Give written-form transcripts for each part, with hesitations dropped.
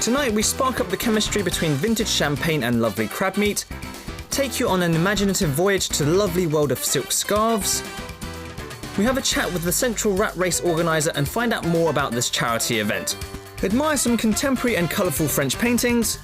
Tonight we spark up the chemistry between vintage champagne and lovely crab meat, take you on an imaginative voyage to the lovely world of silk scarves. We have a chat with the Central Rat Race organiser and find out more about this charity event. Admire some contemporary and colourful French paintings,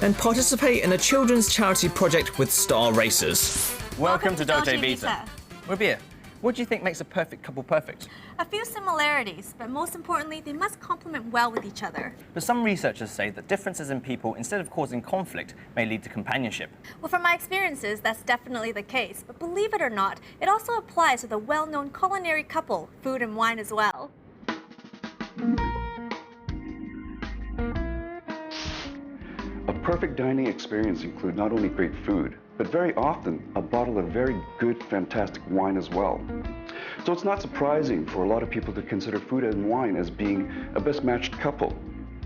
and participate in a children's charity project with star racers. Welcome to Dolce Vita. Rabia, what do you think makes a perfect couple perfect? A few similarities, but most importantly, they must complement well with each other. But some researchers say that differences in people, instead of causing conflict, may lead to companionship. Well, from my experiences, that's definitely the case. But believe it or not, it also applies to the well-known culinary couple, food and wine as well. A perfect dining experience includes not only great food, but very often a bottle of very good, fantastic wine as well. So it's not surprising for a lot of people to consider food and wine as being a best matched couple.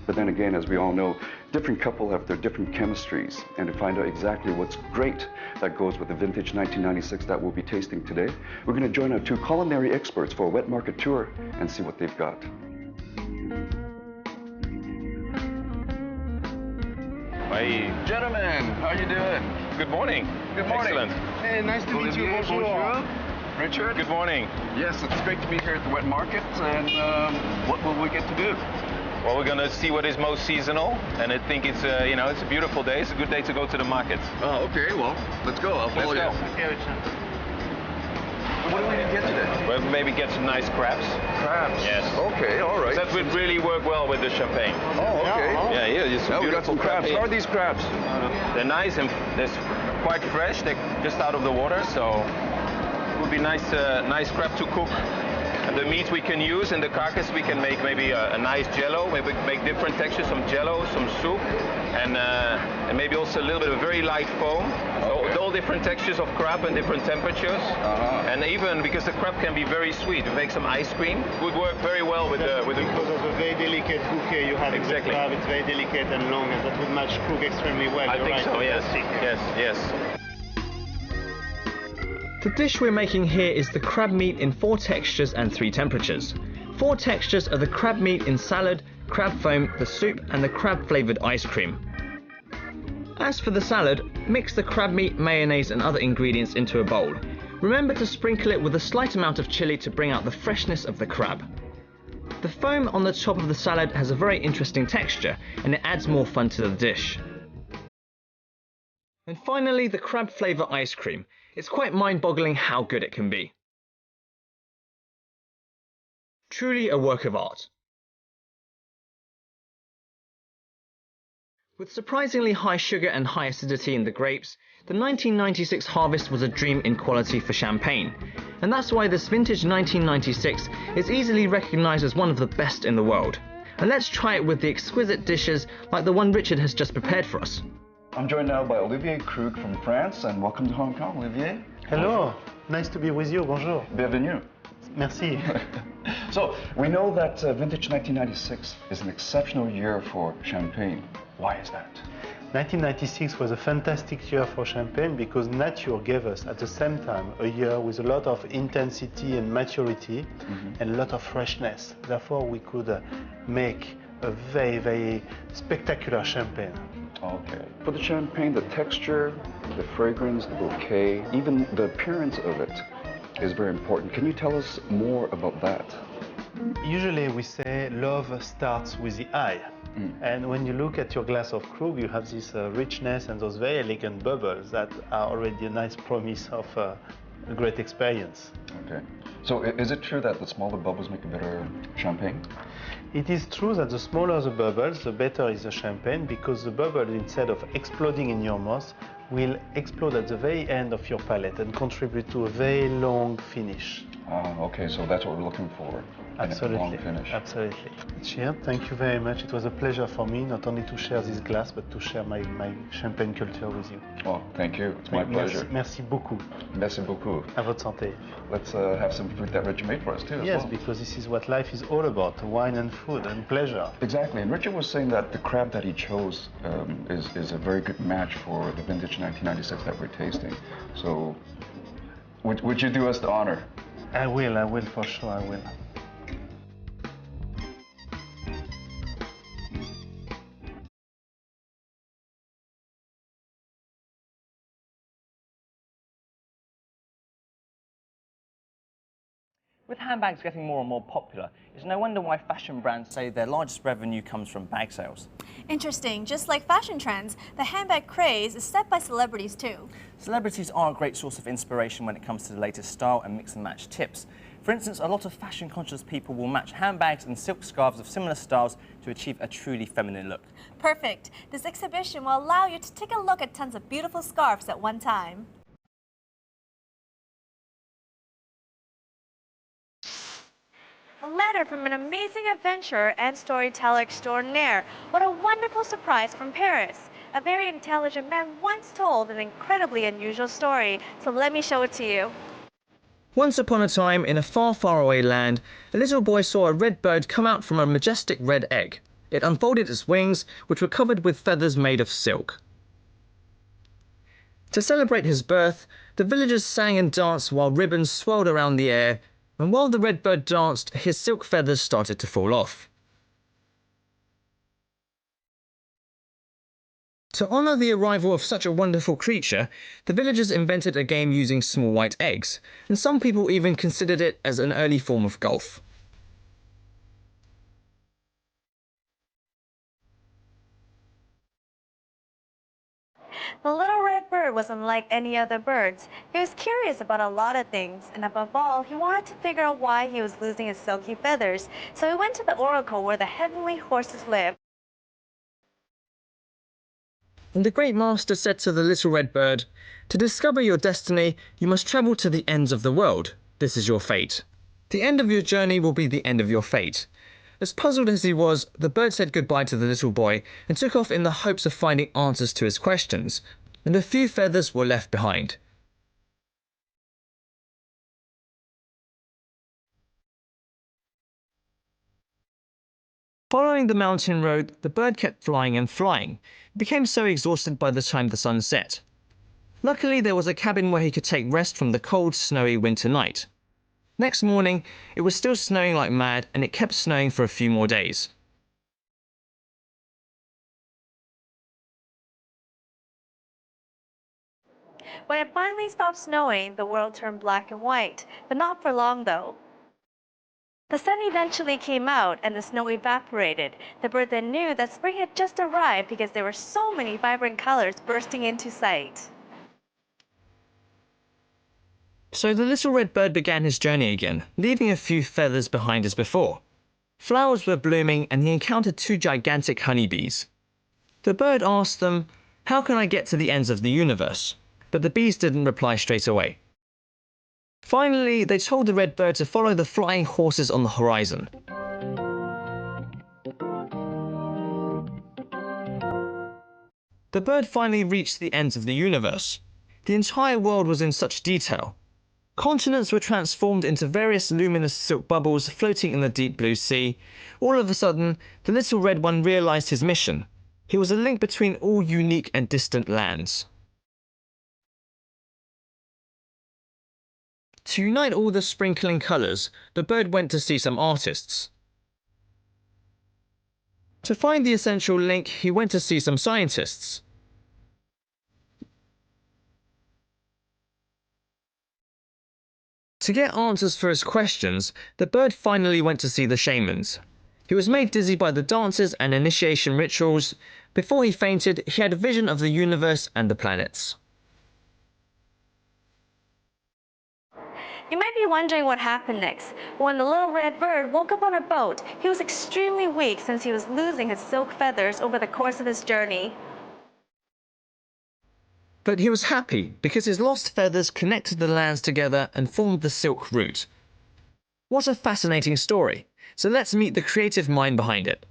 But then again, as we all know, different couples have their different chemistries. And to find out exactly what's great that goes with the vintage 1996 that we'll be tasting today, we're going to join our two culinary experts for a wet market tour and see what they've got. Hey. Gentlemen, how you doing? Good morning. Good morning. Excellent. Hey, nice to meet you. Bonjour. Richard? Good morning. Yes, it's great to be here at the wet market. And what will we get to do? Well, we're going to see what is most seasonal, and I think it's it's a beautiful day. It's a good day to go to the market. Oh, okay. Well, let's go. I'll follow you. Okay, What do we get today? Well, maybe get some nice crabs. Crabs. Yes. Okay, all right. That would really work well with the champagne. Oh, okay. Yeah, yeah. It's Now we got beautiful some crabs. here. How are these crabs? They're nice and they're quite fresh. They're just out of the water, so it would be nice crab to cook. And the meat we can use, and the carcass we can make maybe a nice jello. Maybe make different textures, some jello, some soup, and maybe also a little bit of very light foam. Okay. So all different textures of crab and different temperatures. And even because the crab can be very sweet, we make some ice cream. Would work very well with the because of the very delicate bouquet you have in the Exactly. crab. It's very delicate and long, and that would match cook extremely well. I You're think right, so. Yes. fantastic. Yes. Yes. The dish we're making here is the crab meat in 4 textures and 3 temperatures. 4 textures are the crab meat in salad, crab foam, the soup, and the crab flavoured ice cream. As for the salad, mix the crab meat, mayonnaise and other ingredients into a bowl. Remember to sprinkle it with a slight amount of chilli to bring out the freshness of the crab. The foam on the top of the salad has a very interesting texture, and it adds more fun to the dish. And finally, the crab flavour ice cream. It's quite mind-boggling how good it can be. Truly a work of art. With surprisingly high sugar and high acidity in the grapes, the 1996 harvest was a dream in quality for champagne. And that's why this vintage 1996 is easily recognised as one of the best in the world. And let's try it with the exquisite dishes like the one Richard has just prepared for us. I'm joined now by Olivier Krug from France, and welcome to Hong Kong, Olivier. Hello, nice to be with you. Bonjour. Bienvenue. Merci. So, we know that vintage 1996 is an exceptional year for champagne. Why is that? 1996 was a fantastic year for champagne because nature gave us at the same time a year with a lot of intensity and maturity and a lot of freshness. Therefore, we could make a very, very spectacular champagne. Okay. For the champagne, the texture, the fragrance, the bouquet, even the appearance of it is very important. Can you tell us more about that? Usually we say love starts with the eye. And when you look at your glass of Krug, you have this richness and those very elegant bubbles that are already a nice promise of a great experience. Okay. So is it true that the smaller bubbles make a better champagne? It is true that the smaller the bubbles, the better is the champagne, because the bubble, instead of exploding in your mouth, will explode at the very end of your palate and contribute to a very long finish. Okay, so that's what we're looking for. Absolutely. A long finish. Absolutely. Cheers. Thank you very much. It was a pleasure for me not only to share this glass, but to share my champagne culture with you. Oh, thank you. It's my pleasure. Merci beaucoup. Merci beaucoup. À votre santé. Let's have some food that Richard made for us too. Yes, well. because this is what life is all about: wine and food and pleasure. Exactly. And Richard was saying that the crab that he chose is a very good match for the vintage 1996 that we're tasting. So, would you do us the honor? I will for sure, I will. With handbags getting more and more popular, it's no wonder why fashion brands say their largest revenue comes from bag sales. Interesting. Just like fashion trends, the handbag craze is set by celebrities too. Celebrities are a great source of inspiration when it comes to the latest style and mix and match tips. For instance, a lot of fashion-conscious people will match handbags and silk scarves of similar styles to achieve a truly feminine look. Perfect. This exhibition will allow you to take a look at tons of beautiful scarves at one time. A letter from an amazing adventurer and storyteller extraordinaire. What a wonderful surprise from Paris. A very intelligent man once told an incredibly unusual story, so let me show it to you. Once upon a time, in a far, far away land, a little boy saw a red bird come out from a majestic red egg. It unfolded its wings, which were covered with feathers made of silk. To celebrate his birth, the villagers sang and danced while ribbons swirled around the air, and while the red bird danced, his silk feathers started to fall off. To honour the arrival of such a wonderful creature, the villagers invented a game using small white eggs, and some people even considered it as an early form of golf. The little red bird was unlike any other birds. He was curious about a lot of things, and above all, he wanted to figure out why he was losing his silky feathers. So he went to the oracle where the heavenly horses lived. And the great master said to the little red bird, "To discover your destiny, you must travel to the ends of the world. This is your fate. The end of your journey will be the end of your fate." As puzzled as he was, the bird said goodbye to the little boy and took off in the hopes of finding answers to his questions, and a few feathers were left behind. Following the mountain road, the bird kept flying and flying. He became so exhausted by the time the sun set. Luckily, there was a cabin where he could take rest from the cold, snowy winter night. Next morning, it was still snowing like mad, and it kept snowing for a few more days. When it finally stopped snowing, the world turned black and white, but not for long though. The sun eventually came out and the snow evaporated. The bird then knew that spring had just arrived because there were so many vibrant colors bursting into sight. So the little red bird began his journey again, leaving a few feathers behind as before. Flowers were blooming and he encountered two gigantic honeybees. The bird asked them, "How can I get to the ends of the universe?" But the bees didn't reply straight away. Finally, they told the red bird to follow the flying horses on the horizon. The bird finally reached the ends of the universe. The entire world was in such detail. Continents were transformed into various luminous silk bubbles floating in the deep blue sea. All of a sudden, the little red one realized his mission. He was a link between all unique and distant lands. To unite all the sprinkling colors, the bird went to see some artists. To find the essential link, he went to see some scientists. To get answers for his questions, the bird finally went to see the shamans. He was made dizzy by the dances and initiation rituals. Before he fainted, he had a vision of the universe and the planets. You might be wondering what happened next. When the little red bird woke up on a boat, he was extremely weak since he was losing his silk feathers over the course of his journey. But he was happy because his lost feathers connected the lands together and formed the Silk Route. What a fascinating story. So let's meet the creative mind behind it.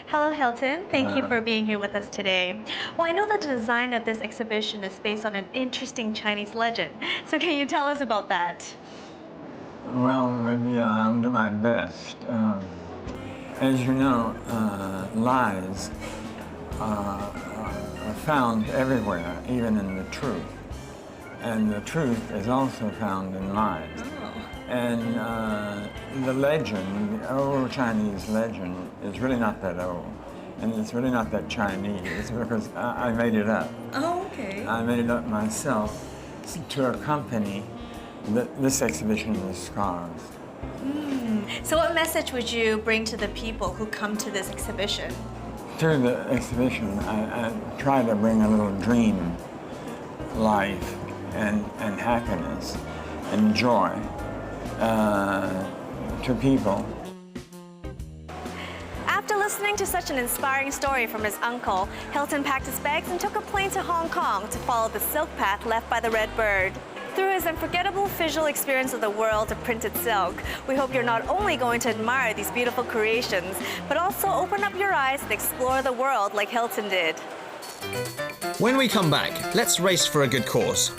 Hello, Hilton. Thank you for being here with us today. Well, I know that the design of this exhibition is based on an interesting Chinese legend. So can you tell us about that? Well, maybe I'll do my best. As you know, lies are found everywhere, even in the truth. And the truth is also found in lies. And the legend, the old Chinese legend, is really not that old. And it's really not that Chinese, because I made it up. Oh, okay. I made it up myself to accompany this exhibition with scarves. So what message would you bring to the people who come to this exhibition? Through the exhibition, I try to bring a little dream life and happiness and joy to people. After listening to such an inspiring story from his uncle, Hilton packed his bags and took a plane to Hong Kong to follow the silk path left by the red bird. Through his unforgettable visual experience of the world of printed silk, we hope you're not only going to admire these beautiful creations, but also open up your eyes and explore the world like Hilton did. When we come back, let's race for a good cause.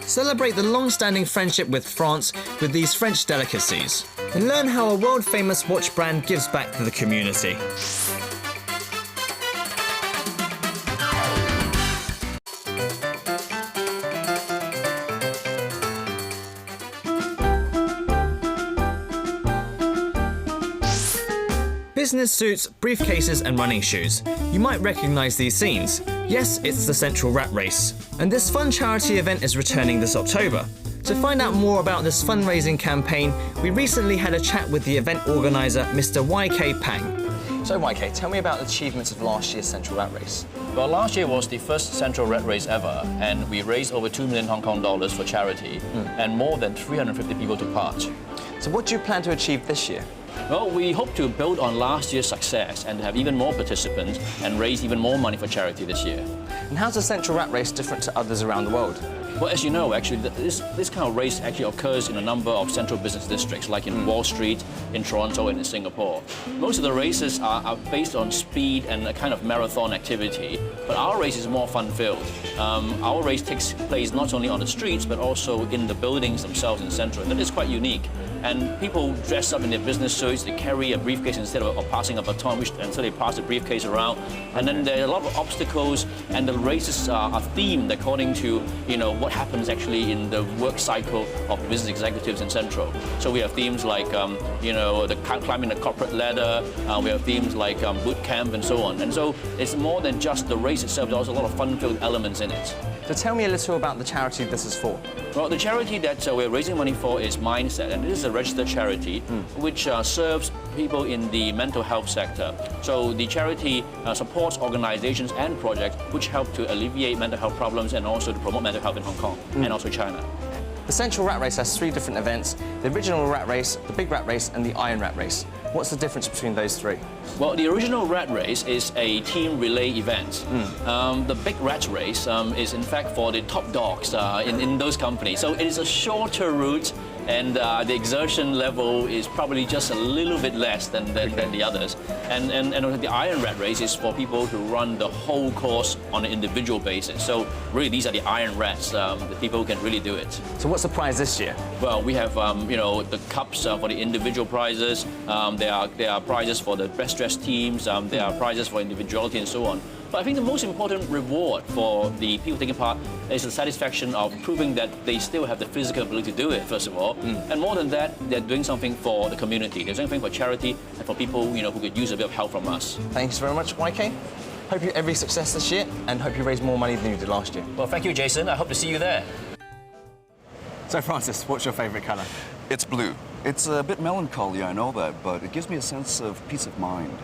Celebrate the long-standing friendship with France with these French delicacies, and learn how a world-famous watch brand gives back to the community. Business suits, briefcases and running shoes. You might recognise these scenes. Yes, it's the Central Rat Race. And this fun charity event is returning this October. To find out more about this fundraising campaign, we recently had a chat with the event organiser, Mr. YK Pang. So YK, tell me about the achievements of last year's Central Rat Race. Well, last year was the first Central Rat Race ever, and we raised over 2 million Hong Kong dollars for charity, and more than 350 people took part. So what do you plan to achieve this year? Well, we hope to build on last year's success and have even more participants and raise even more money for charity this year. And how's the Central Rat Race different to others around the world? Well, as you know, actually, this kind of race actually occurs in a number of central business districts, like in Wall Street, in Toronto, and in Singapore. Most of the races are based on speed and a kind of marathon activity, but our race is more fun-filled. Our race takes place not only on the streets, but also in the buildings themselves in Central. That is quite unique. And people dress up in their business suits, they carry a briefcase instead of passing a baton, and so they pass the briefcase around. And then there are a lot of obstacles, and the races are themed according to, you know, what happens actually in the work cycle of business executives in Central. So we have themes like, you know, climbing the corporate ladder, we have themes like boot camp and so on. And so it's more than just the race itself, there's also a lot of fun-filled elements in it. So tell me a little about the charity this is for. Well, the charity that we're raising money for is Mindset, and this is a registered charity which serves people in the mental health sector. So the charity supports organizations and projects which help to alleviate mental health problems and also to promote mental health in Hong Kong and also China. The Central Rat Race has 3 different events: the original Rat Race, the Big Rat Race, and the Iron Rat Race. What's the difference between those 3? Well, the original Rat Race is a team relay event. The Big Rat Race is in fact for the top dogs in those companies. So it is a shorter route, and the exertion level is probably just a little bit less than the others. And the Iron Rat Race is for people who run the whole course on an individual basis. So really, these are the Iron Rats. The people who can really do it. So what's the prize this year? Well, we have you know, the cups for the individual prizes. There are prizes for the best dressed teams. There are prizes for individuality and so on. But I think the most important reward for the people taking part is the satisfaction of proving that they still have the physical ability to do it, first of all. And more than that, they're doing something for the community. They're doing something for charity and for people, you know, who could use a bit of help from us. Thanks very much, YK. Hope you every success this year, and hope you raise more money than you did last year. Well, thank you, Jason. I hope to see you there. So, Francis, what's your favourite colour? It's blue. It's a bit melancholy, I know that, but it gives me a sense of peace of mind.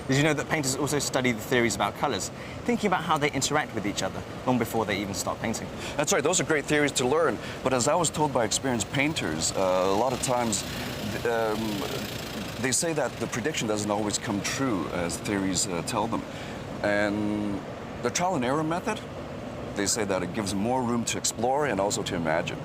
Did you know that painters also study the theories about colours, thinking about how they interact with each other long before they even start painting? That's right, those are great theories to learn, but as I was told by experienced painters, a lot of times they say that the prediction doesn't always come true as theories tell them. And the trial and error method, They say that it gives more room to explore and also to imagine.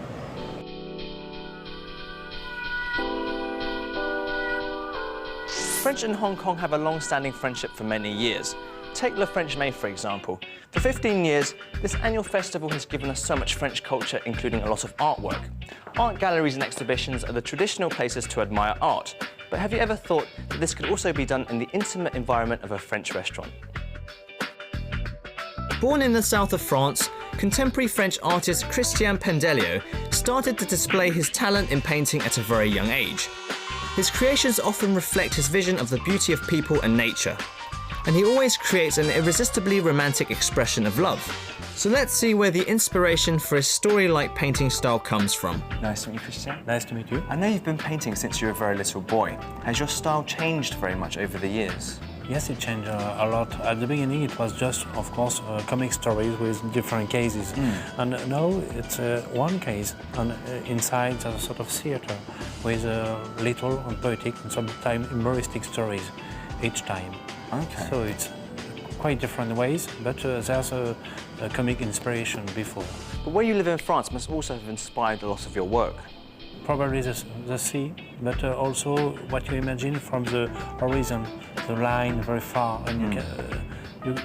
French and Hong Kong have a long-standing friendship for many years. Take Le French May, for example. For 15 years, this annual festival has given us so much French culture, including a lot of artwork. Art galleries and exhibitions are the traditional places to admire art. But have you ever thought that this could also be done in the intimate environment of a French restaurant? Born in the south of France, contemporary French artist Christian Pendelio started to display his talent in painting at a very young age. His creations often reflect his vision of the beauty of people and nature, and he always creates an irresistibly romantic expression of love. So let's see where the inspiration for his story-like painting style comes from. Nice to meet you, Christian. Nice to meet you. I know you've been painting since you were a very little boy. Has your style changed very much over the years? Yes, it changed a lot. At the beginning, it was just, of course, comic stories with different cases. And now it's one case, and inside there's a sort of theater with little and poetic and sometimes humoristic stories each time. Okay. So it's quite different ways, but there's a comic inspiration before. But where you live in France must also have inspired a lot of your work. Probably the sea, but also what you imagine from the horizon, the line very far, and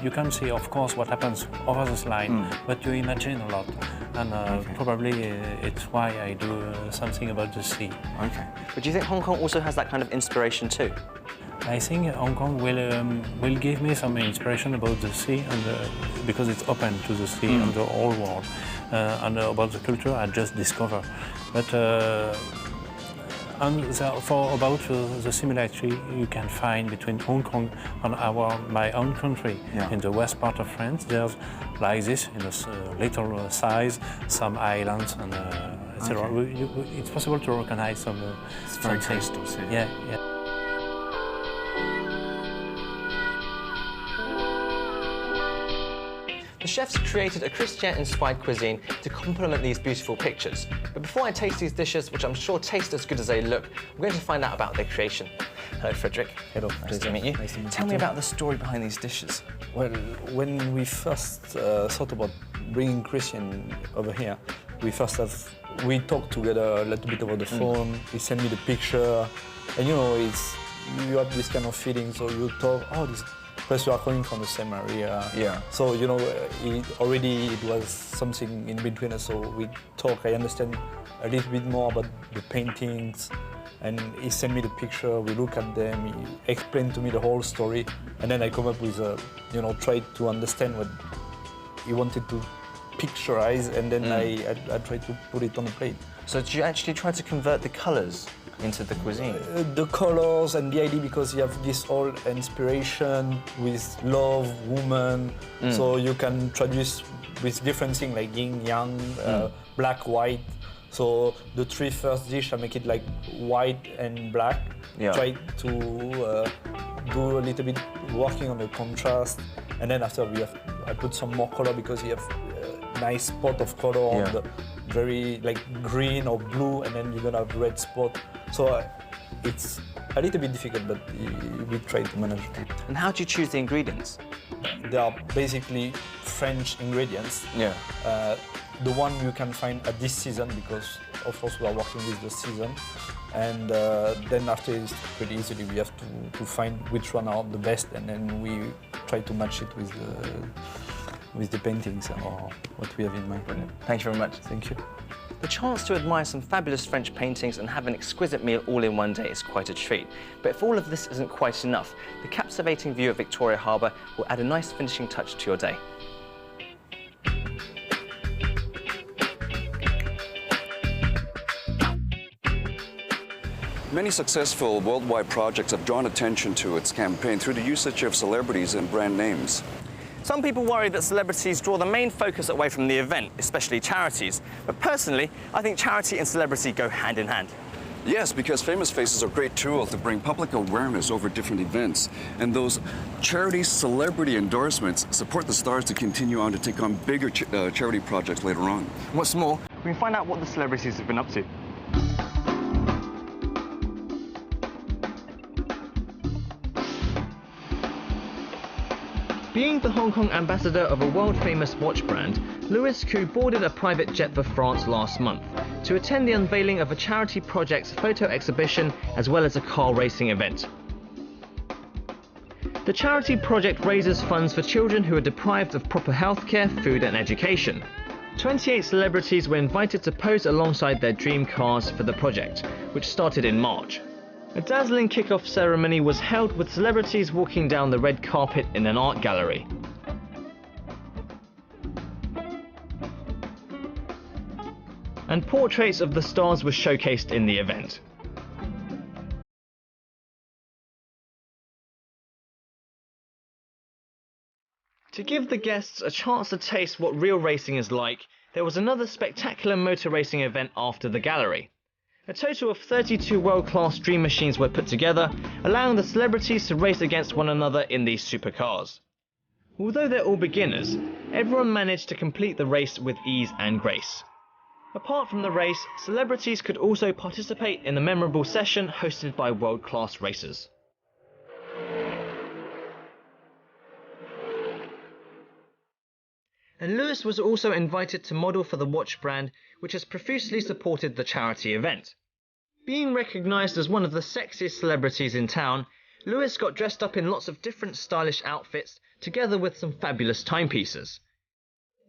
you can see, of course, what happens over this line, but you imagine a lot, and probably it's why I do something about the sea. Okay. But do you think Hong Kong also has that kind of inspiration too? I think Hong Kong will give me some inspiration about the sea, and because it's open to the sea and the whole world, and about the culture I just discovered. But and about the similarity you can find between Hong Kong and my own country. In the west part of France, there's like this in a little size, some islands and etc. It's possible to recognize some. It's very tasty. Yeah. The chefs created a Christian-inspired cuisine to complement these beautiful pictures. But before I taste these dishes, which I'm sure taste as good as they look, we're going to find out about their creation. Hello, Frederick. Hello. Nice to meet you. Nice to meet you. Tell me about the story behind these dishes. Well, when we first thought about bringing Christian over here, we talked together a little bit over the phone. He sent me the picture, and you have this kind of feeling. So you talk, because you are coming from the same area. Yeah. So it was something in between us. So we talk. I understand a little bit more about the paintings, and he sent me the picture. We look at them. He explained to me the whole story, and then I come up with tried to understand what he wanted to picturize, and then I tried to put it on the plate. So did you actually try to convert the colours into the cuisine? The colors and the idea, because you have this whole inspiration with love, woman, so you can traduce with different things like yin, yang, black, white. So the three first dish, I make it like white and black. Yeah. Try to do a little bit working on the contrast, and then after I put some more color because you have a nice spot of color on the very like green or blue, and then you're gonna have red spot. So it's a little bit difficult, but we try to manage it. And how do you choose the ingredients? They are basically French ingredients. Yeah. The one you can find at this season, because of course we are working with the season. And then after it's pretty easily we have to find which one are the best, and then we try to match it with the paintings or what we have in mind. Brilliant. Thank you very much. Thank you. The chance to admire some fabulous French paintings and have an exquisite meal all in one day is quite a treat. But if all of this isn't quite enough, the captivating view of Victoria Harbour will add a nice finishing touch to your day. Many successful worldwide projects have drawn attention to its campaign through the usage of celebrities and brand names. Some people worry that celebrities draw the main focus away from the event, especially charities. But personally, I think charity and celebrity go hand in hand. Yes, because famous faces are great tools to bring public awareness over different events. And those charity celebrity endorsements support the stars to continue on to take on bigger charity projects later on. What's more, we can find out what the celebrities have been up to. Being the Hong Kong ambassador of a world-famous watch brand, Louis Koo boarded a private jet for France last month to attend the unveiling of a charity project's photo exhibition as well as a car racing event. The charity project raises funds for children who are deprived of proper healthcare, food and education. 28 celebrities were invited to pose alongside their dream cars for the project, which started in March. A dazzling kick-off ceremony was held with celebrities walking down the red carpet in an art gallery. And portraits of the stars were showcased in the event. To give the guests a chance to taste what real racing is like, there was another spectacular motor racing event after the gallery. A total of 32 world-class dream machines were put together, allowing the celebrities to race against one another in these supercars. Although they're all beginners, everyone managed to complete the race with ease and grace. Apart from the race, celebrities could also participate in the memorable session hosted by world-class racers. And Louis was also invited to model for the watch brand, which has profusely supported the charity event. Being recognised as one of the sexiest celebrities in town, Louis got dressed up in lots of different stylish outfits, together with some fabulous timepieces.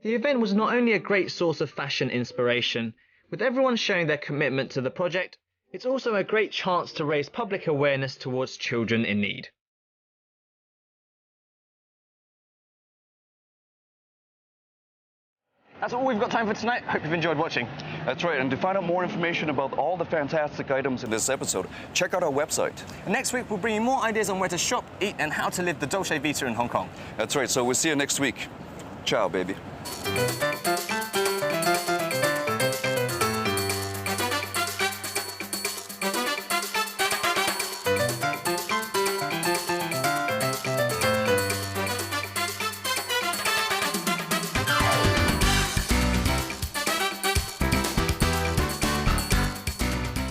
The event was not only a great source of fashion inspiration, with everyone showing their commitment to the project, it's also a great chance to raise public awareness towards children in need. That's all we've got time for tonight. Hope you've enjoyed watching. That's right, and to find out more information about all the fantastic items in this episode, check out our website. And next week, we'll bring you more ideas on where to shop, eat, and how to live the Dolce Vita in Hong Kong. That's right, so we'll see you next week. Ciao, baby.